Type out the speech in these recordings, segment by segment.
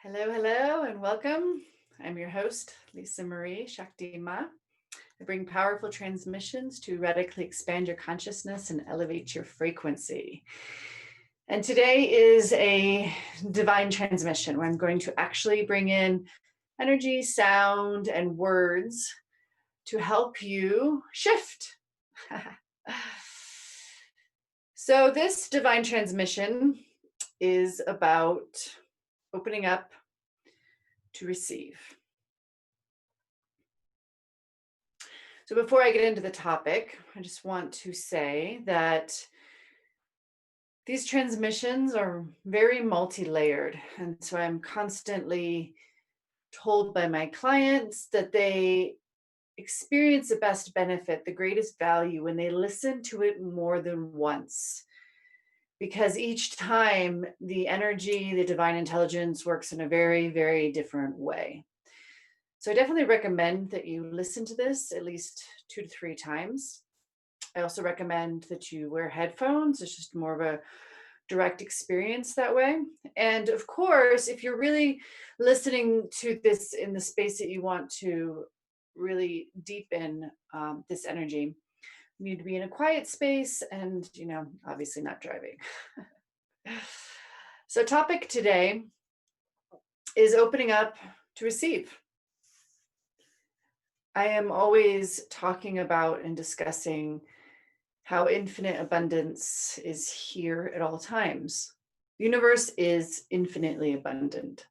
Hello, hello, and welcome. I'm your host, Lisa Marie Shakti Ma. I bring powerful transmissions to radically expand your consciousness and elevate your frequency. And today is a divine transmission where I'm going to actually bring in energy, sound, and words to help you shift. So, this divine transmission is about opening up to receive. So before I get into the topic, I just want to say that these transmissions are very multi-layered. And so I'm constantly told by my clients that they experience the best benefit, the greatest value when they listen to it more than once. Because each time the energy, the divine intelligence works in a very, very different way. So I definitely recommend that you listen to this at least 2 to 3 times. I also recommend that you wear headphones. It's just more of a direct experience that way. And of course, if you're really listening to this in the space that you want to really deepen this energy, you need to be in a quiet space and, obviously not driving. So, topic today is opening up to receive. I am always talking about and discussing how infinite abundance is here at all times. The universe is infinitely abundant.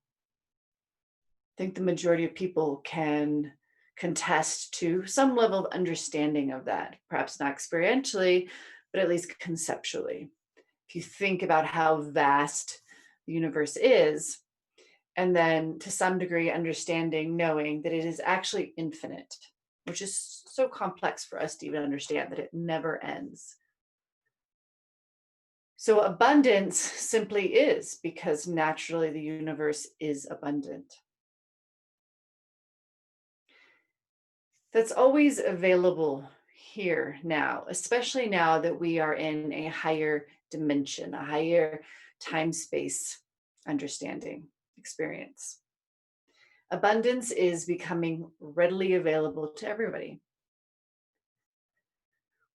I think the majority of people can contest to some level of understanding of that, perhaps not experientially, but at least conceptually. If you think about how vast the universe is, and then to some degree understanding, knowing that it is actually infinite, which is so complex for us to even understand that it never ends. So abundance simply is because naturally the universe is abundant. That's always available here now, especially now that we are in a higher dimension, a higher time space understanding experience. Abundance is becoming readily available to everybody.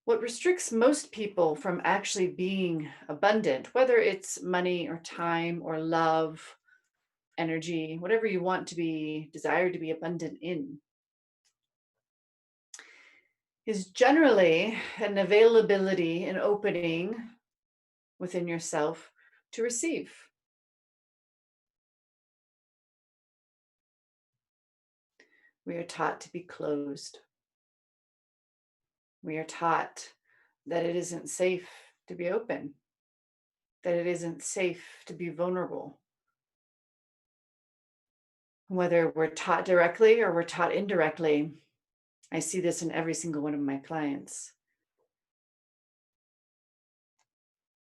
What restricts most people from actually being abundant, whether it's money or time or love, energy, whatever you want to be, desire to be abundant in, is generally an availability, an opening within yourself to receive. We are taught to be closed. We are taught that it isn't safe to be open, that it isn't safe to be vulnerable. Whether we're taught directly or we're taught indirectly, I see this in every single one of my clients.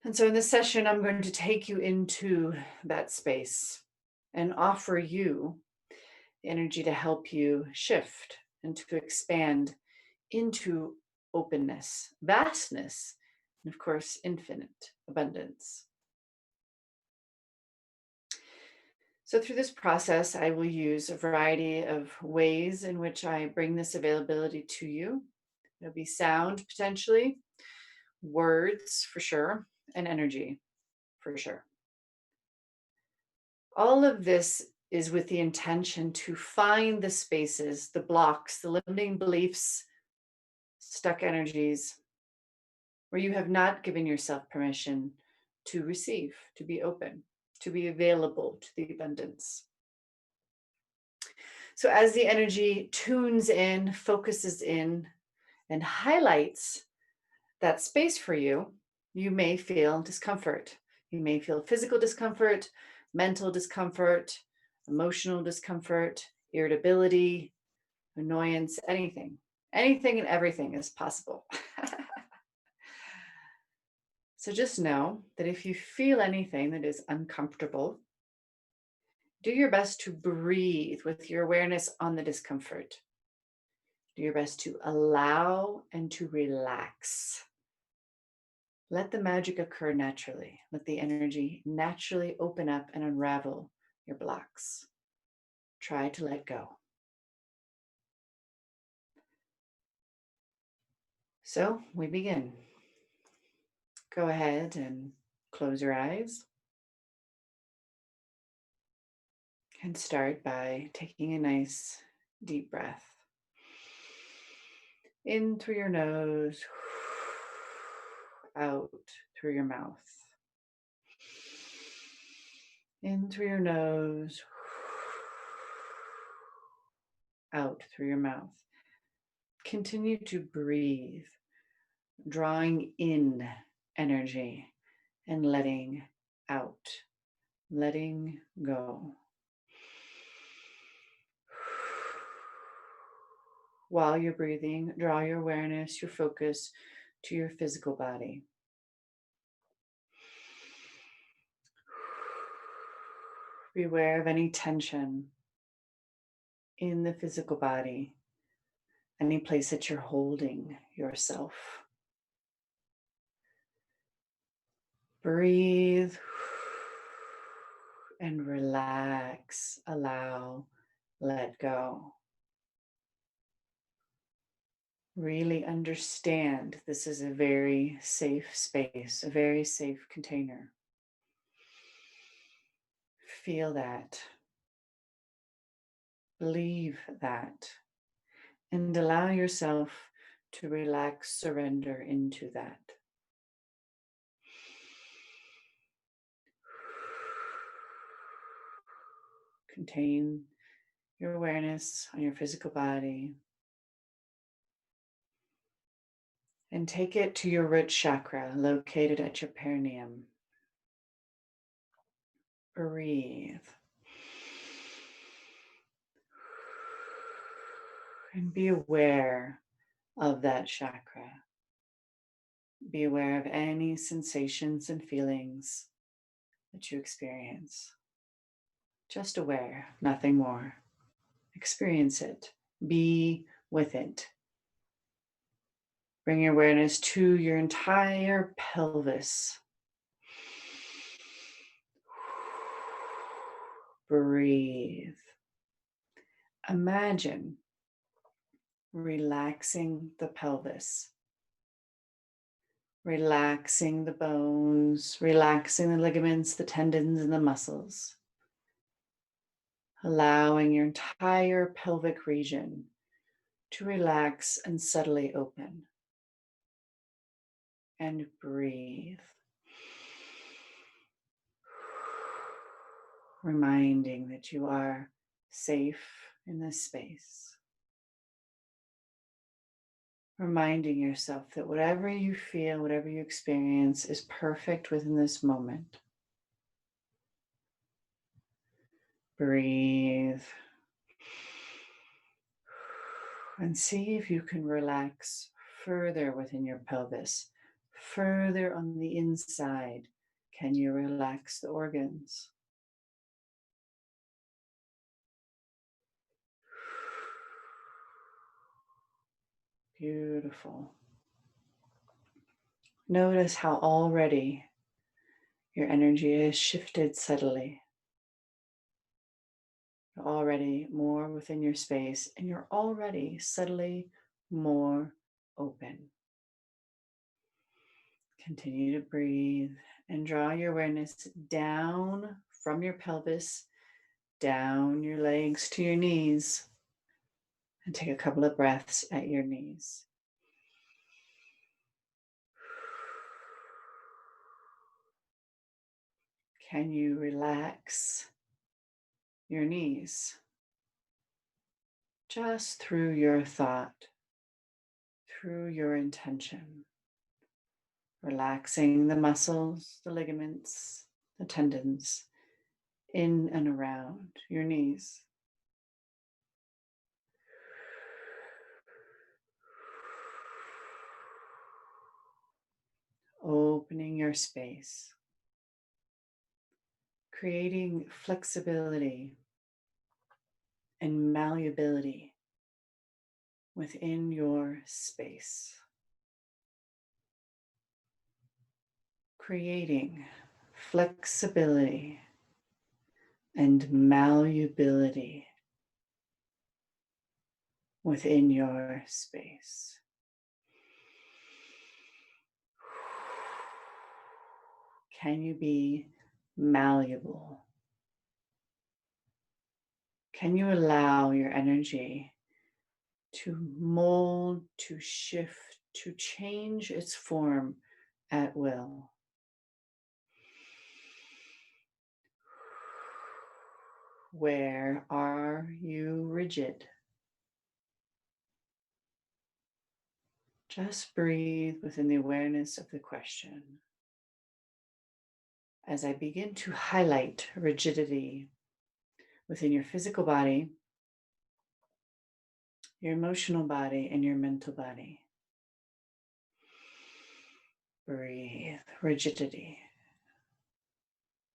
And so in this session, I'm going to take you into that space and offer you energy to help you shift and to expand into openness, vastness, and of course, infinite abundance. So through this process, I will use a variety of ways in which I bring this availability to you. It'll be sound potentially, words for sure, and energy for sure. All of this is with the intention to find the spaces, the blocks, the limiting beliefs, stuck energies where you have not given yourself permission to receive, to be open, to be available to the abundance. So as the energy tunes in, focuses in, and highlights that space for you, you may feel discomfort. You may feel physical discomfort, mental discomfort, emotional discomfort, irritability, annoyance, anything. Anything and everything is possible. So just know that if you feel anything that is uncomfortable, do your best to breathe with your awareness on the discomfort. Do your best to allow and to relax. Let the magic occur naturally. Let the energy naturally open up and unravel your blocks. Try to let go. So we begin. Go ahead and close your eyes. And start by taking a nice deep breath. In through your nose, out through your mouth. In through your nose, out through your mouth. Continue to breathe, drawing in energy and letting out, letting go. While you're breathing, draw your awareness, your focus to your physical body. Be aware of any tension in the physical body, any place that you're holding yourself. Breathe and relax, allow, let go. Really understand this is a very safe space, a very safe container. Feel that. Believe that. And allow yourself to relax, surrender into that. Contain your awareness on your physical body. And take it to your root chakra located at your perineum. Breathe. And be aware of that chakra. Be aware of any sensations and feelings that you experience. Just aware, nothing more. Experience it. Be with it. Bring your awareness to your entire pelvis. Breathe. Imagine relaxing the pelvis. Relaxing the bones, relaxing the ligaments, the tendons, and the muscles. Allowing your entire pelvic region to relax and subtly open. And breathe. Reminding that you are safe in this space. Reminding yourself that whatever you feel, whatever you experience is perfect within this moment. Breathe. And see if you can relax further within your pelvis, further on the inside. Can you relax the organs? Beautiful. Notice how already your energy is shifted subtly. You're already more within your space, and you're already subtly more open. Continue to breathe and draw your awareness down from your pelvis, down your legs to your knees, and take a couple of breaths at your knees. Can you relax your knees just through your thought, through your intention? Relaxing the muscles, the ligaments, the tendons in and around your knees. Opening your space, creating flexibility and malleability within your space. Creating flexibility, and malleability within your space. Can you be malleable? Can you allow your energy to mold, to shift, to change its form at will? Where are you rigid? Just breathe within the awareness of the question. As I begin to highlight rigidity within your physical body, your emotional body, and your mental body. Breathe. Rigidity.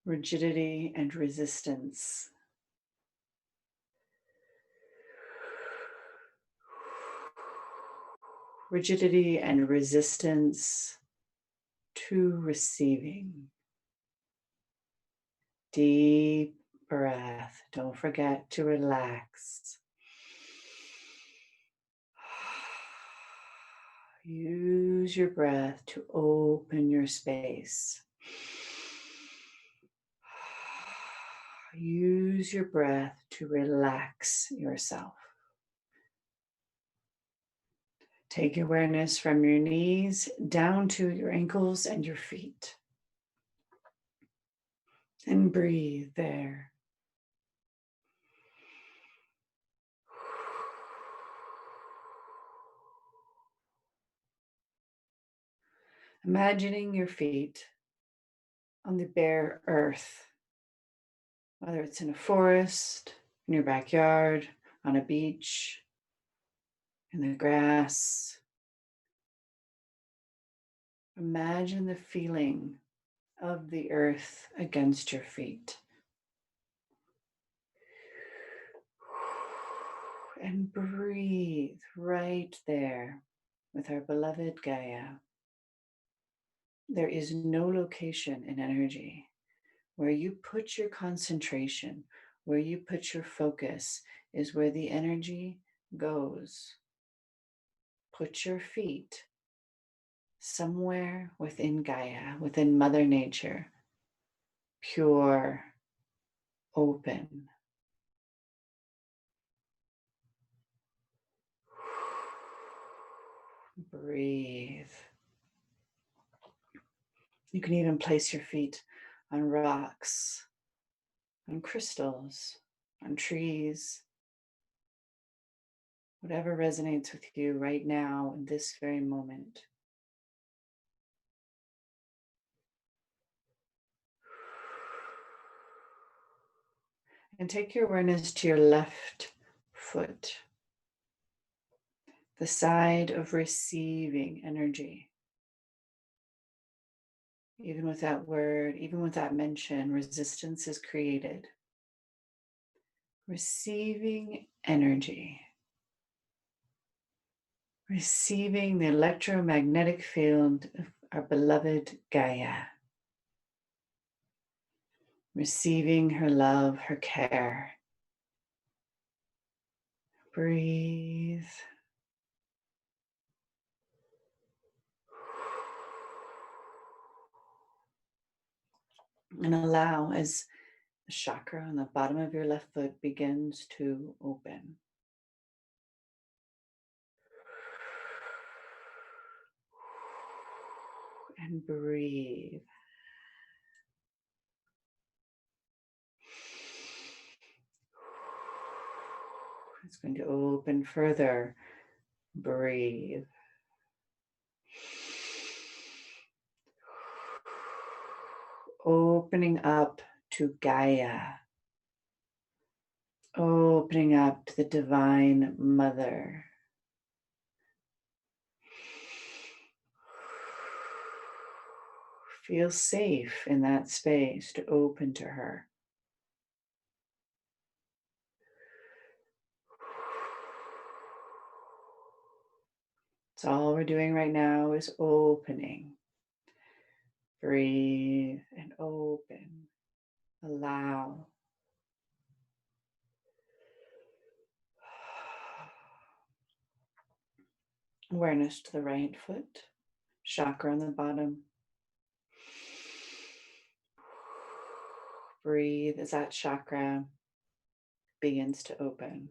Rigidity and resistance. Rigidity and resistance to receiving. Deep breath. Don't forget to relax. Use your breath to open your space. Use your breath to relax yourself. Take awareness from your knees down to your ankles and your feet. And breathe there. Imagining your feet on the bare earth, whether it's in a forest, in your backyard, on a beach, in the grass. Imagine the feeling of the earth against your feet. And breathe right there with our beloved Gaia. There is no location in energy where you put your concentration, where you put your focus, is where the energy goes. Put your feet somewhere within Gaia, within Mother Nature, pure, open. Breathe. You can even place your feet on rocks, on crystals, on trees, whatever resonates with you right now in this very moment. And take your awareness to your left foot, the side of receiving energy. Even with that word, even with that mention, resistance is created. Receiving energy. Receiving the electromagnetic field of our beloved Gaia. Receiving her love, her care. Breathe. And allow as the chakra on the bottom of your left foot begins to open. And breathe. It's going to open further. Breathe. Opening up to Gaia. Opening up to the Divine Mother. Feel safe in that space to open to her. So all we're doing right now is opening. Breathe and open. Allow. Awareness to the right foot, chakra on the bottom. Breathe as that chakra begins to open.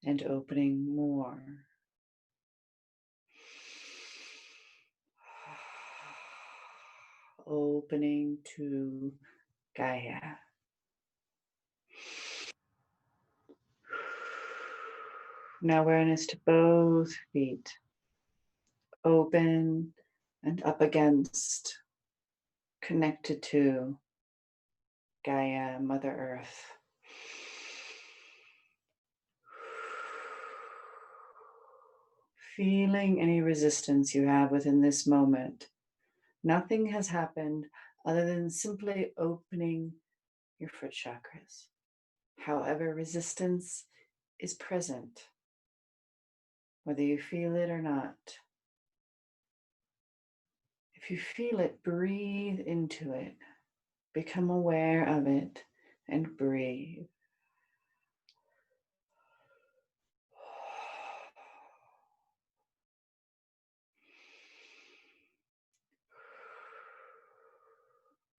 And opening more. Opening to Gaia. Now awareness to both feet. Open and up against, connected to Gaia, Mother Earth. Feeling any resistance you have within this moment. Nothing has happened other than simply opening your foot chakras. However, resistance is present, whether you feel it or not. If you feel it, breathe into it. Become aware of it and breathe.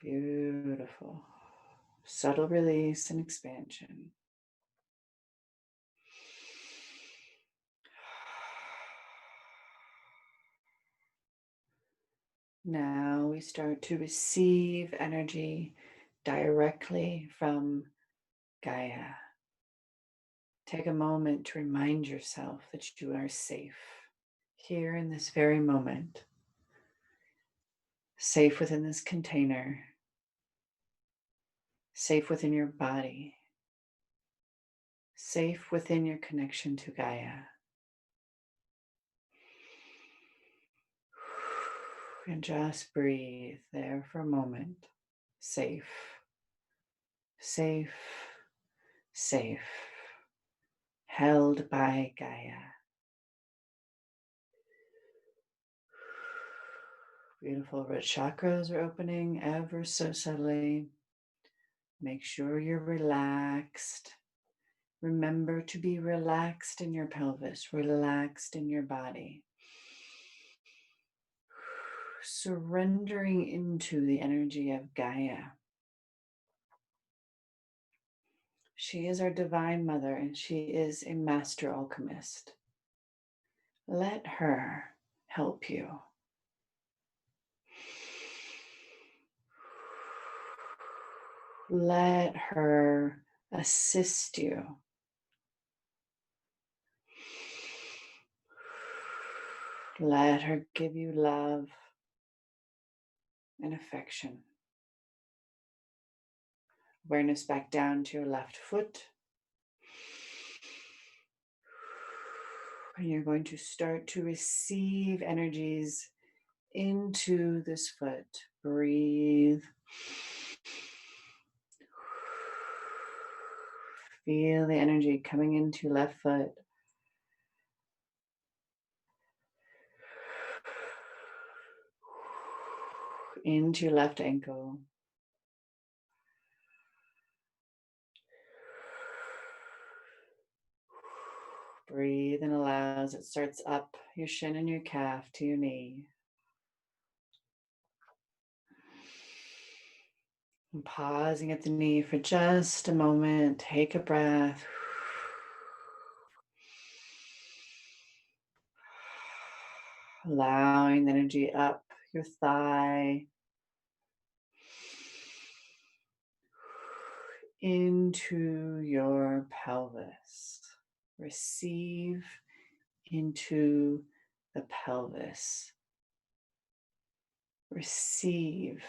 Beautiful. Subtle release and expansion. Now we start to receive energy directly from Gaia. Take a moment to remind yourself that you are safe here in this very moment, safe within this container, safe within your body, safe within your connection to Gaia. And just breathe there for a moment. Safe, safe, safe, held by Gaia. Beautiful root chakras are opening ever so subtly. Make sure you're relaxed. Remember to be relaxed in your pelvis, relaxed in your body. Surrendering into the energy of Gaia. She is our divine mother and she is a master alchemist. Let her help you. Let her assist you. Let her give you love and affection. Awareness back down to your left foot. And you're going to start to receive energies into this foot. Breathe. Feel the energy coming into your left foot. Into your left ankle. Breathe and allow as it starts up your shin and your calf to your knee. And pausing at the knee for just a moment. Take a breath. Allowing the energy up your thigh. Into your pelvis. Receive into the pelvis. Receive.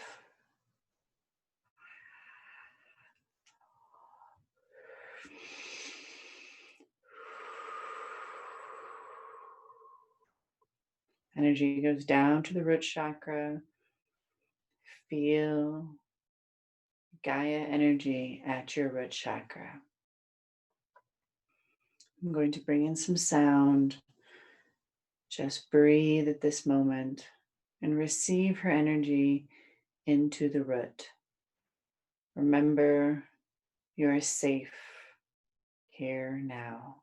Energy goes down to the root chakra. Feel Gaia energy at your root chakra. I'm going to bring in some sound. Just breathe at this moment and receive her energy into the root. Remember, you are safe here now.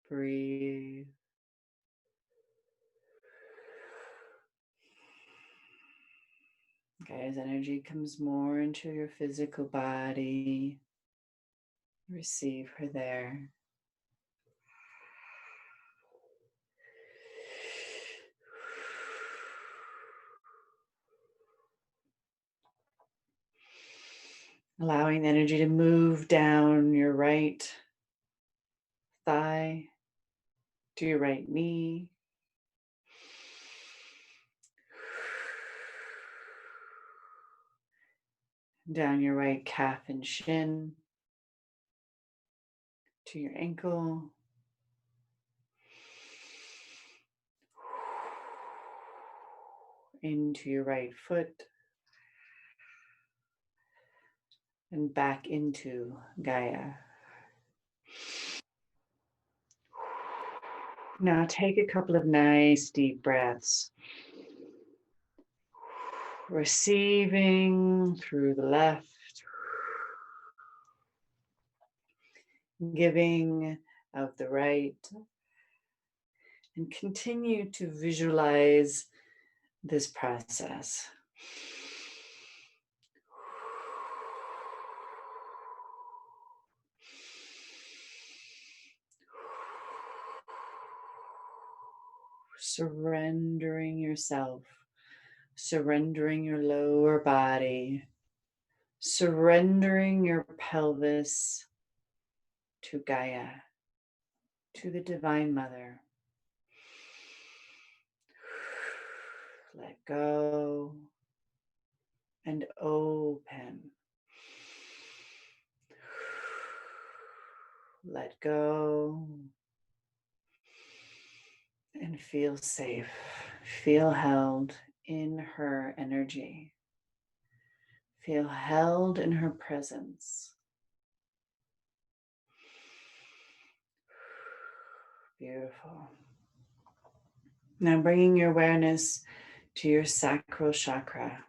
Breathe. Gaia's energy comes more into your physical body. Receive her there. Allowing the energy to move down your right thigh to your right knee. Down your right calf and shin to your ankle. Into your right foot. And back into Gaia. Now take a couple of nice deep breaths. Receiving through the left. Giving out the right. And continue to visualize this process. Surrendering yourself, surrendering your lower body, surrendering your pelvis to Gaia, to the Divine Mother. Let go and open. Let go and feel safe. Feel held in her energy. Feel held in her presence. Beautiful. Now bringing your awareness to your sacral chakra,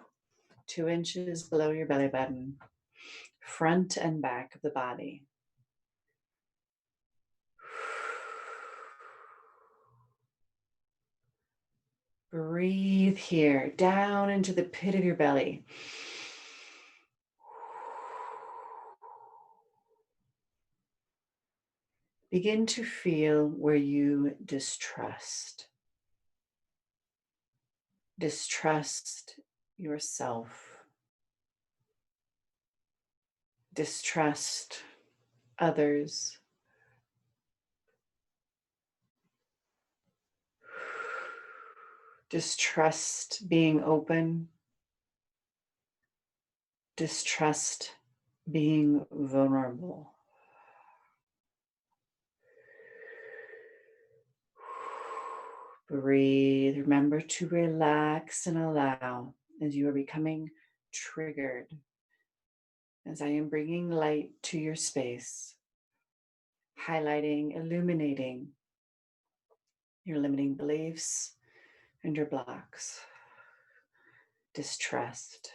2 inches below your belly button, front and back of the body. Breathe here, down into the pit of your belly. Begin to feel where you distrust. Distrust yourself. Distrust others. Distrust being open. Distrust being vulnerable. Breathe. Remember to relax and allow as you are becoming triggered. As I am bringing light to your space, highlighting, illuminating your limiting beliefs and your blocks. Distrust.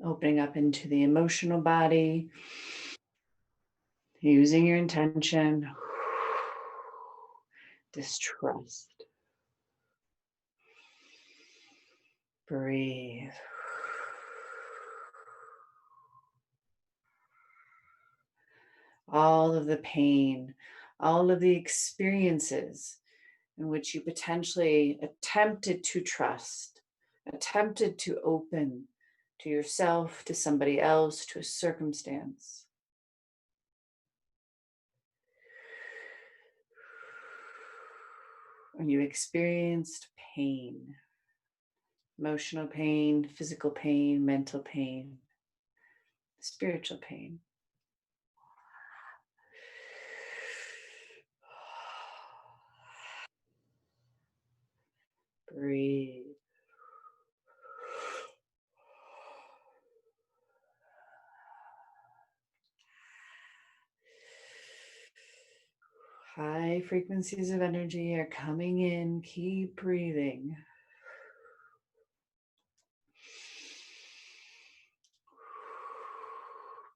Opening up into the emotional body, using your intention. Distrust. Breathe. all of the pain, all of the experiences in which you potentially attempted to trust, attempted to open to yourself, to somebody else, to a circumstance. And you experienced pain, emotional pain, physical pain, mental pain, spiritual pain. Breathe. High frequencies of energy are coming in. Keep breathing.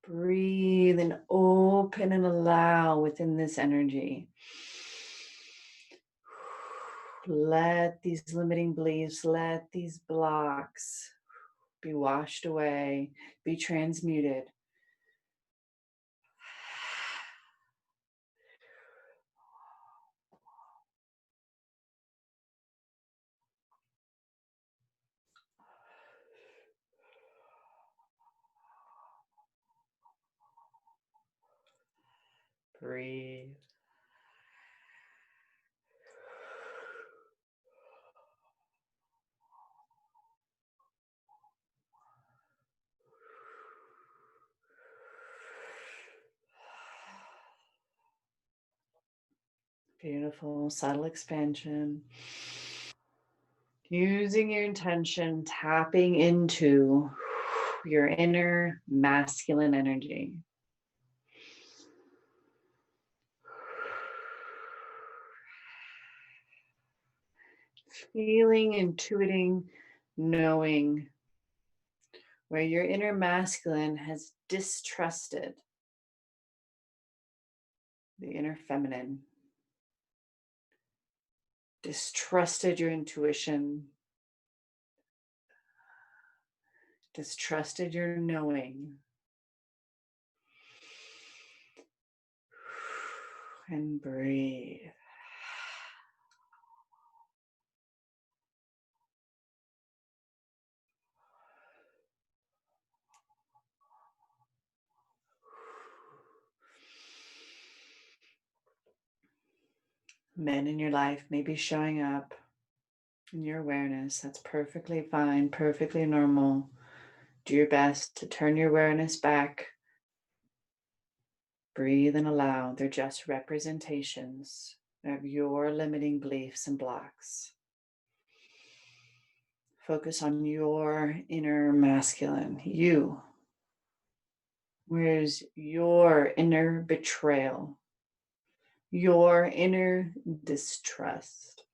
Breathe and open and allow within this energy. Let these limiting beliefs, let these blocks be washed away, be transmuted. Breathe. Beautiful, subtle expansion. Using your intention, tapping into your inner masculine energy. Feeling, intuiting, knowing where your inner masculine has distrusted the inner feminine, distrusted your intuition, distrusted your knowing. And breathe. Men in your life may be showing up in your awareness. That's perfectly fine, perfectly normal. Do your best to turn your awareness back. Breathe and allow. They're just representations of your limiting beliefs and blocks. Focus on your inner masculine, you. Where's your inner betrayal? Your inner distrust?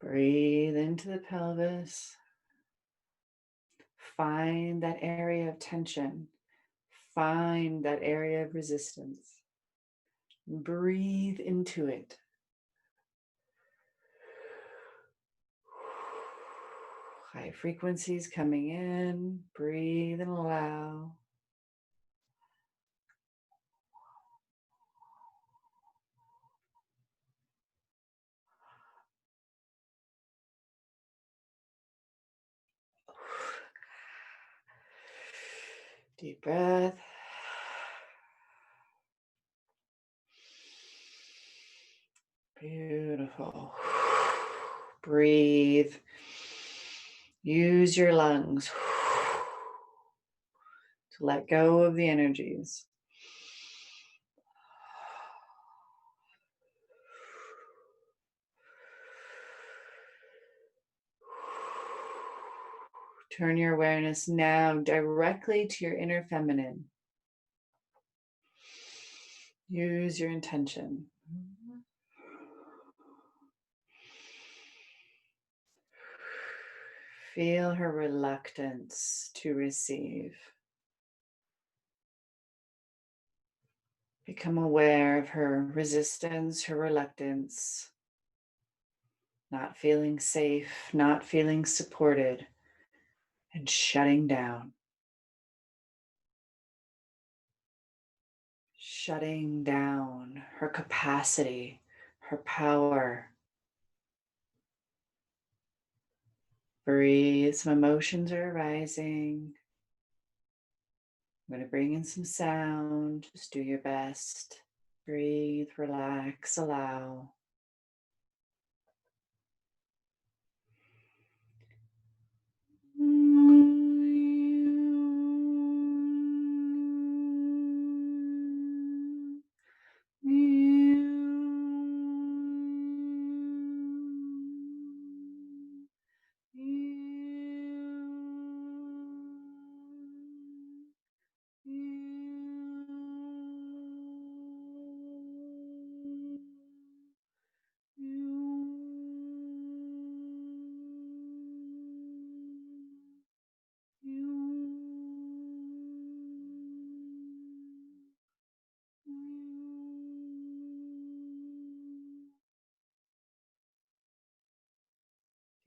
Breathe into the pelvis. Find that area of tension. Find that area of resistance. Breathe into it. High frequencies coming in. Breathe and allow. Deep breath. Beautiful. Breathe. Use your lungs to let go of the energies. Turn your awareness now directly to your inner feminine. Use your intention. Feel her reluctance to receive. Become aware of her resistance, her reluctance, not feeling safe, not feeling supported, and shutting down. Shutting down her capacity, her power. Breathe, some emotions are arising. I'm going to bring in some sound. Just do your best. Breathe, relax, allow.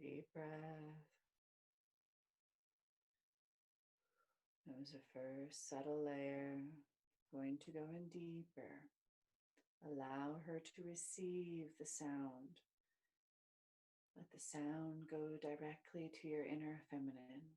Deep breath. That was the first subtle layer. Going to go in deeper. Allow her to receive the sound. Let the sound go directly to your inner feminine.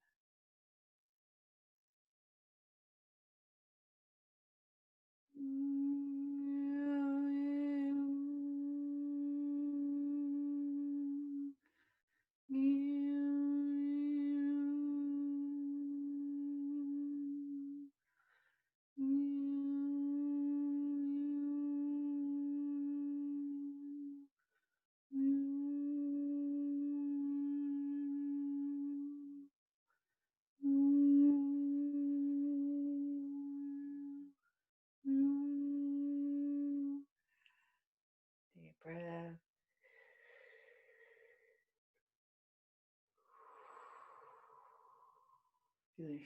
Deep breath.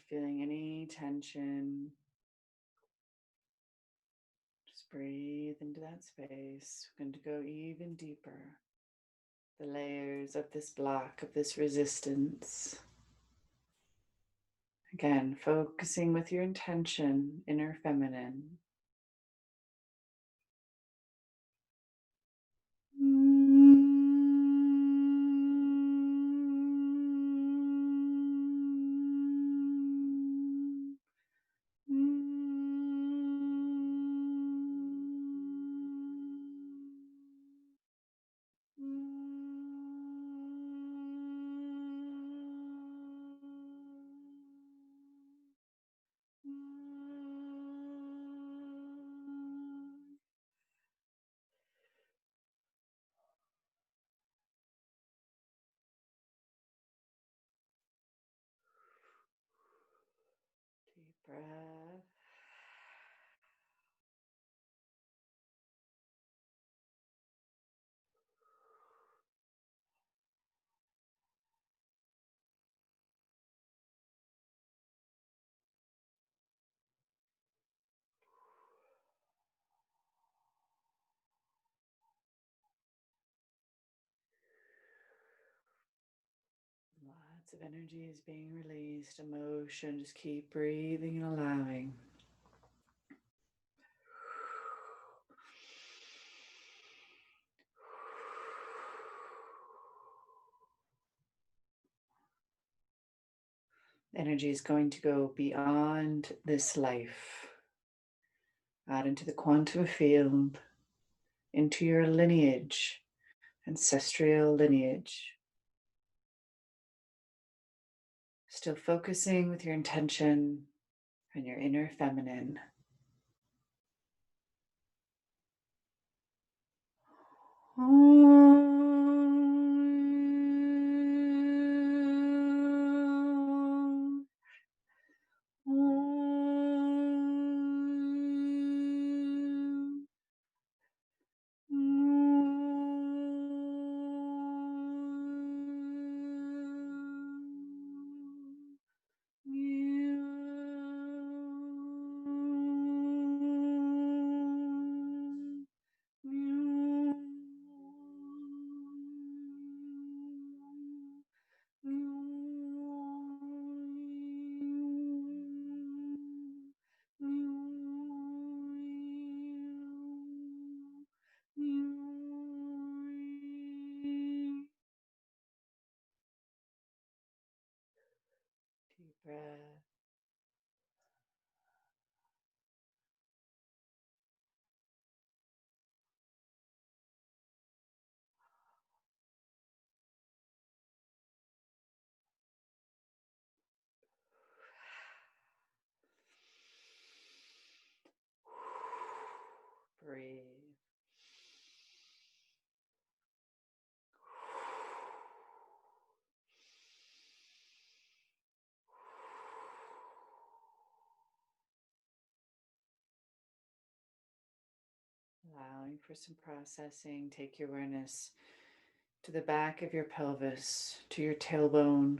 Feeling any tension. Just breathe into that space. We're going to go even deeper. The layers of this block, of this resistance. Again, focusing with your intention, inner feminine. Deep breath. Lots of energy is being released, emotion. Just keep breathing and allowing. Energy is going to go beyond this life, out into the quantum field, into your lineage, ancestral lineage. Still focusing with your intention and your inner feminine. breath. Breathe. Allowing for some processing, take your awareness to the back of your pelvis, to your tailbone.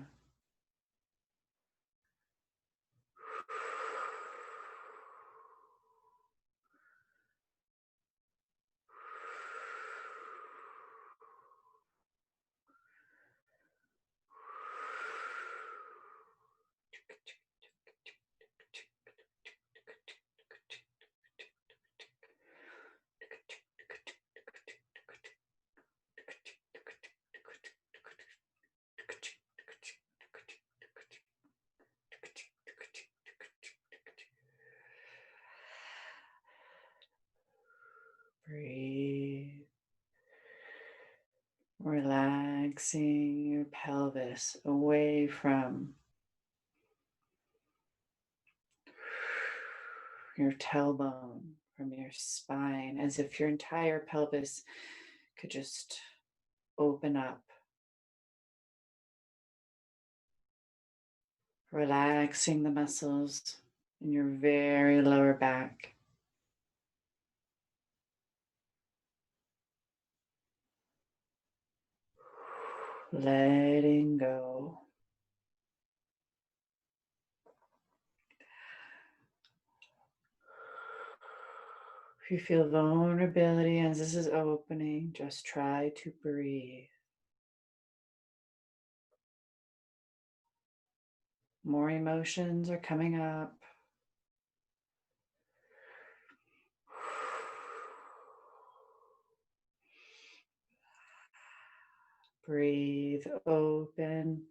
Breathe. Relaxing your pelvis away from your tailbone, from your spine, as if your entire pelvis could just open up. Relaxing the muscles in your very lower back. Letting go. If you feel vulnerability as this is opening, just try to breathe. More emotions are coming up. Breathe open.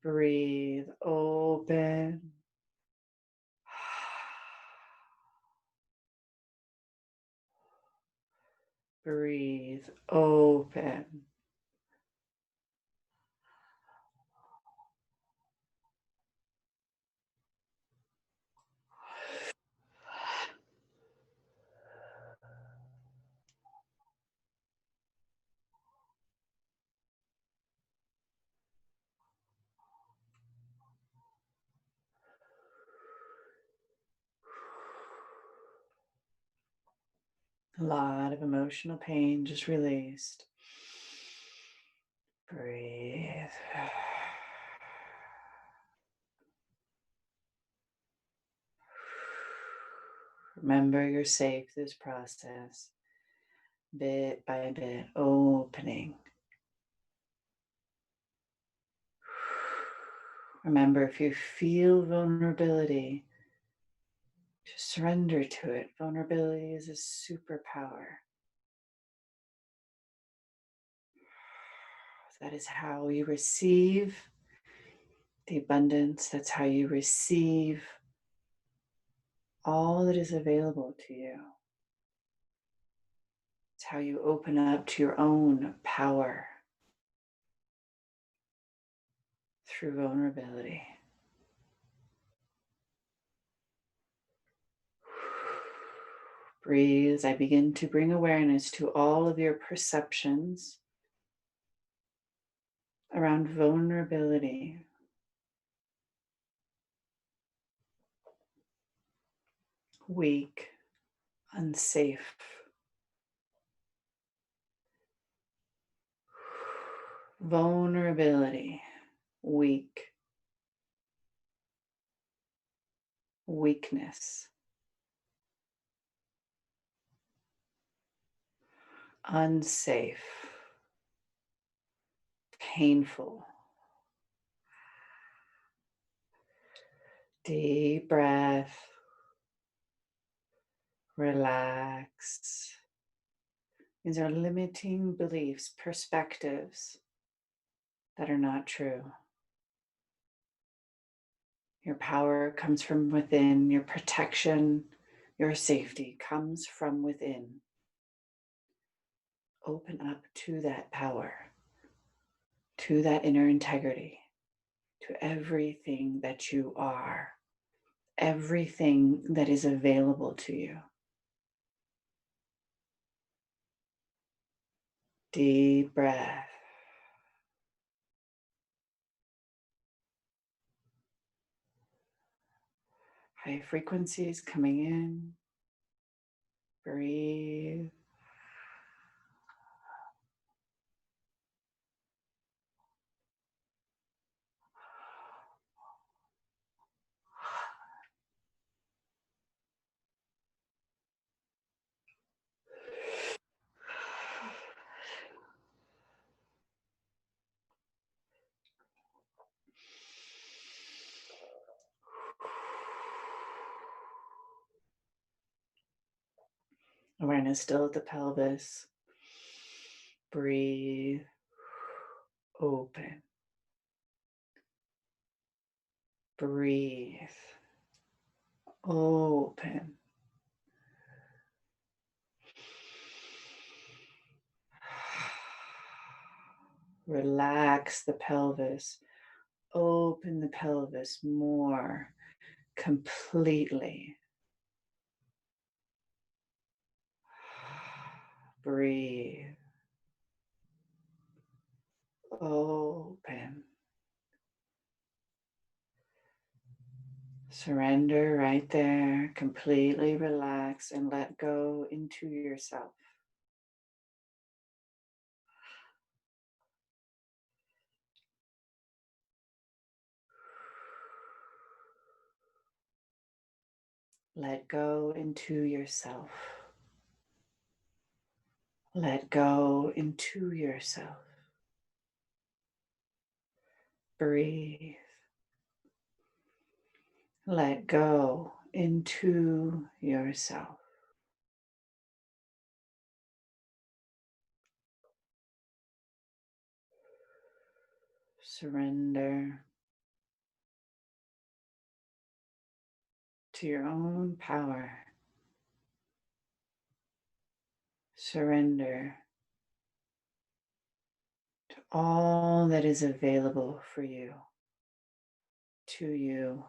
Breathe open. Breathe open. A lot of emotional pain just released. Breathe. Remember, you're safe through this process, bit by bit, opening. Remember, if you feel vulnerability, just surrender to it. Vulnerability is a superpower. That is how you receive the abundance. That's how you receive all that is available to you. It's how you open up to your own power through vulnerability. Breathe as I begin to bring awareness to all of your perceptions around vulnerability. Weak, unsafe. Vulnerability, weak, weakness, unsafe, painful. Deep breath, relax. These are limiting beliefs, perspectives that are not true. Your power comes from within. Your protection, your safety comes from within. Open up to that power, to that inner integrity, to everything that you are, everything that is available to you. Deep breath. High frequencies coming in. Breathe. Awareness still at the pelvis. Breathe. Open. Breathe. Open. Relax the pelvis. Open the pelvis more completely. Breathe. Open. Surrender right there. Completely relax and let go into yourself. Let go into yourself. Let go into yourself. Breathe. Let go into yourself. Surrender to your own power. Surrender to all that is available for you, to you,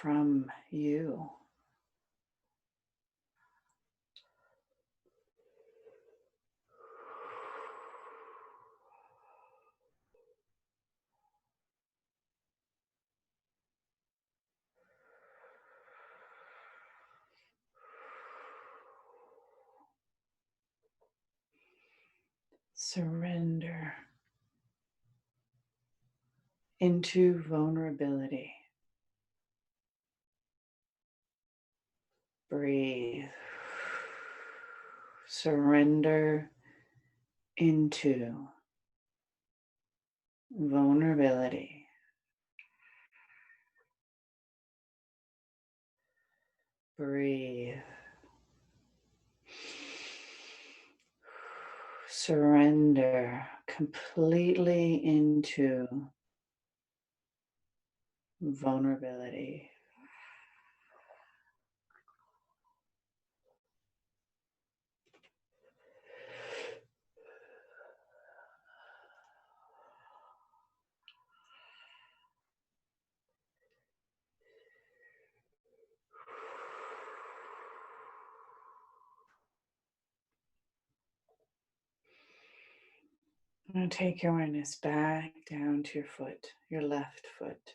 from you. Surrender into vulnerability. Breathe. Surrender into vulnerability. Breathe. Surrender completely into vulnerability. Now take your awareness back down to your foot, your left foot.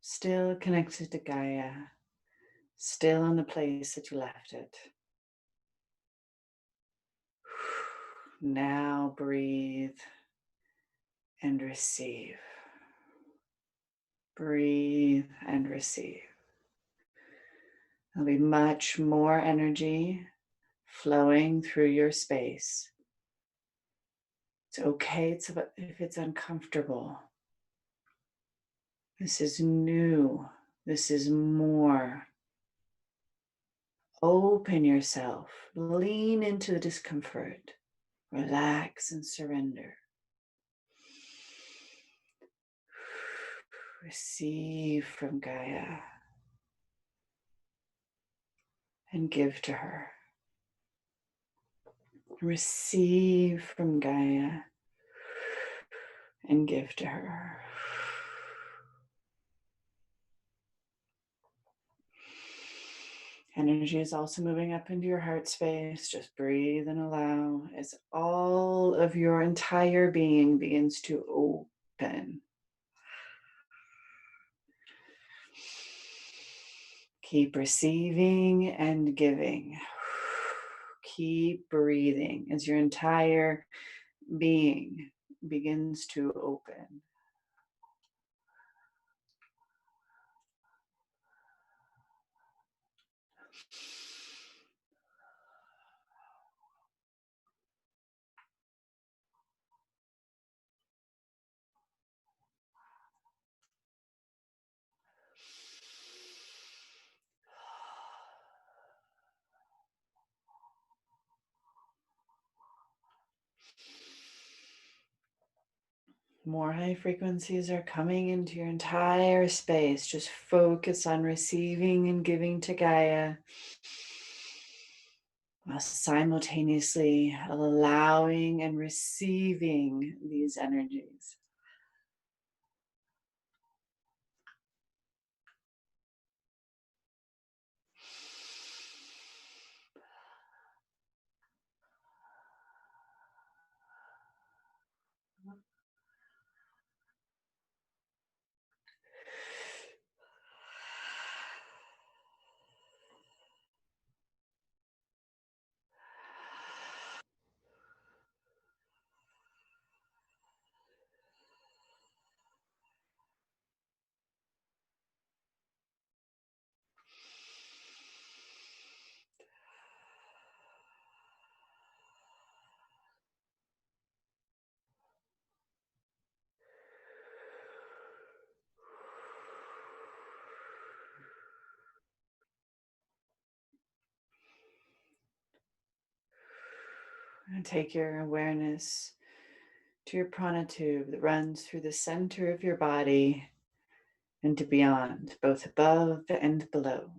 Still connected to Gaia, still in the place that you left it. Now breathe and receive. Breathe and receive. There'll be much more energy flowing through your space. It's okay if it's uncomfortable. This is new. This is more. Open yourself. Lean into the discomfort Relax and surrender. Receive from Gaia and give to her. Receive from Gaia and give to her. Energy is also moving up into your heart space. Just breathe and allow as all of your entire being begins to open. Keep receiving and giving. Keep breathing as your entire being begins to open. More high frequencies are coming into your entire space. Just focus on receiving and giving to Gaia, while simultaneously allowing and receiving these energies. And take your awareness to your Prana Tube that runs through the center of your body and to beyond, both above and below.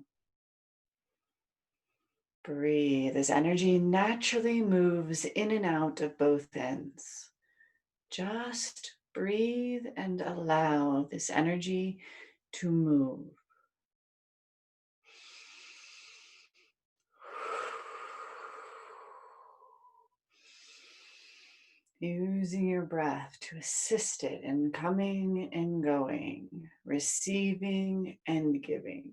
Breathe as energy naturally moves in and out of both ends. Just breathe and allow this energy to move. Using your breath to assist it in coming and going, receiving and giving.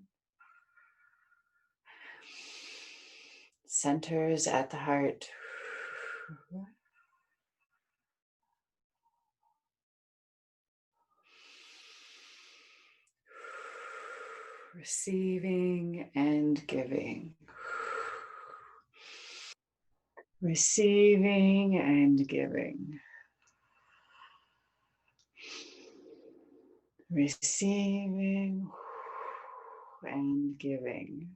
Centers at the heart. Receiving and giving. Receiving and giving. Receiving and giving.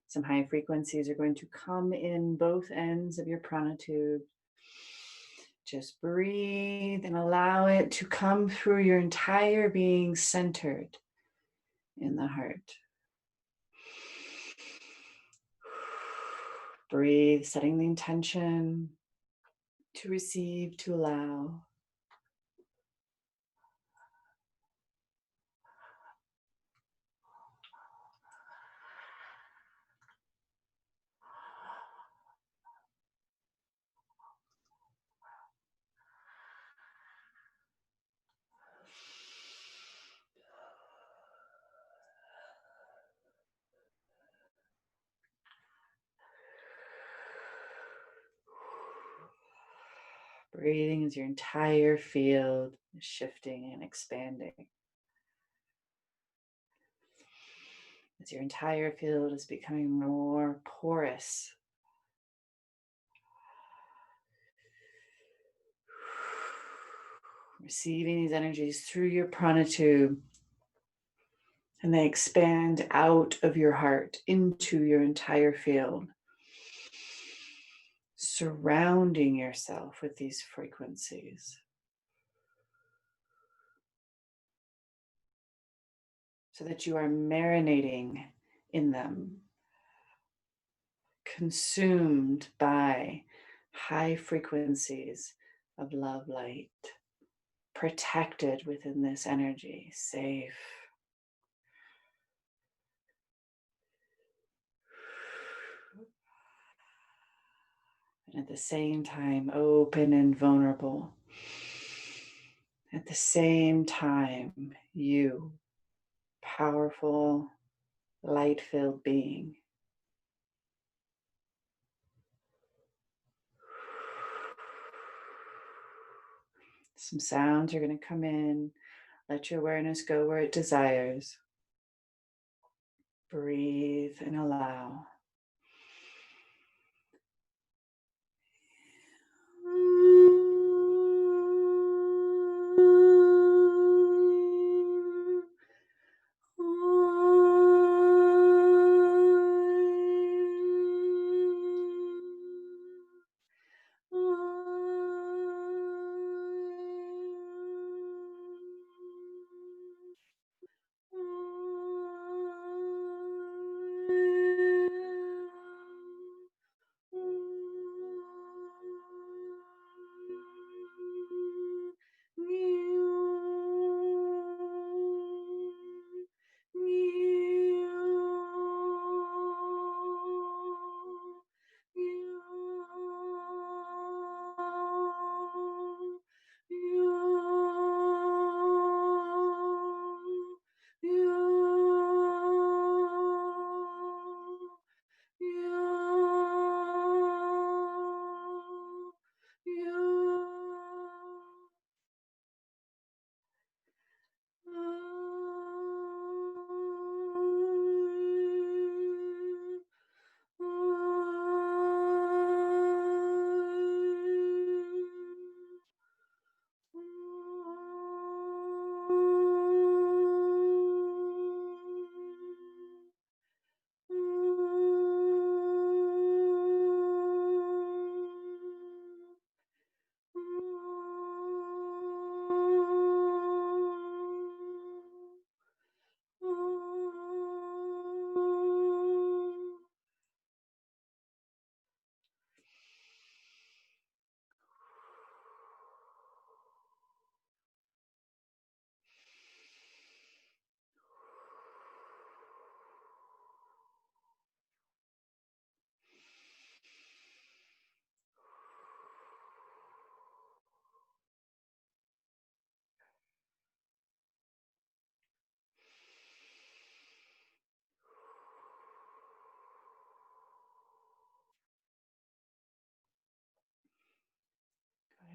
Some high frequencies are going to come in both ends of your prana tube. Just breathe and allow it to come through your entire being, centered in the heart. Breathe, setting the intention to receive, to allow. Breathing as your entire field is shifting and expanding. As your entire field is becoming more porous. Receiving these energies through your prana tube, and they expand out of your heart into your entire field, surrounding yourself with these frequencies so that you are marinating in them, consumed by high frequencies of love light, protected within this energy, safe. And at the same time, open and vulnerable. At the same time, you, powerful, light-filled being. Some sounds are going to come in. Let your awareness go where it desires. Breathe and allow.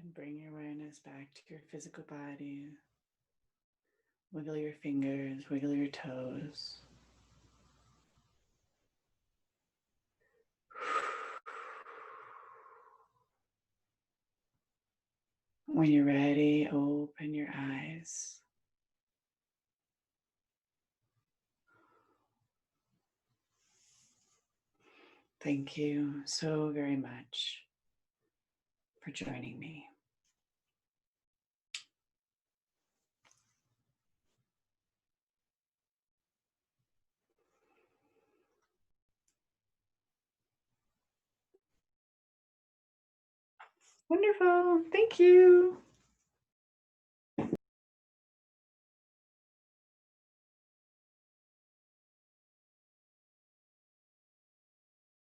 And bring your awareness back to your physical body. Wiggle your fingers, wiggle your toes. When you're ready, open your eyes. Thank you so very much for joining me. Wonderful. Thank you.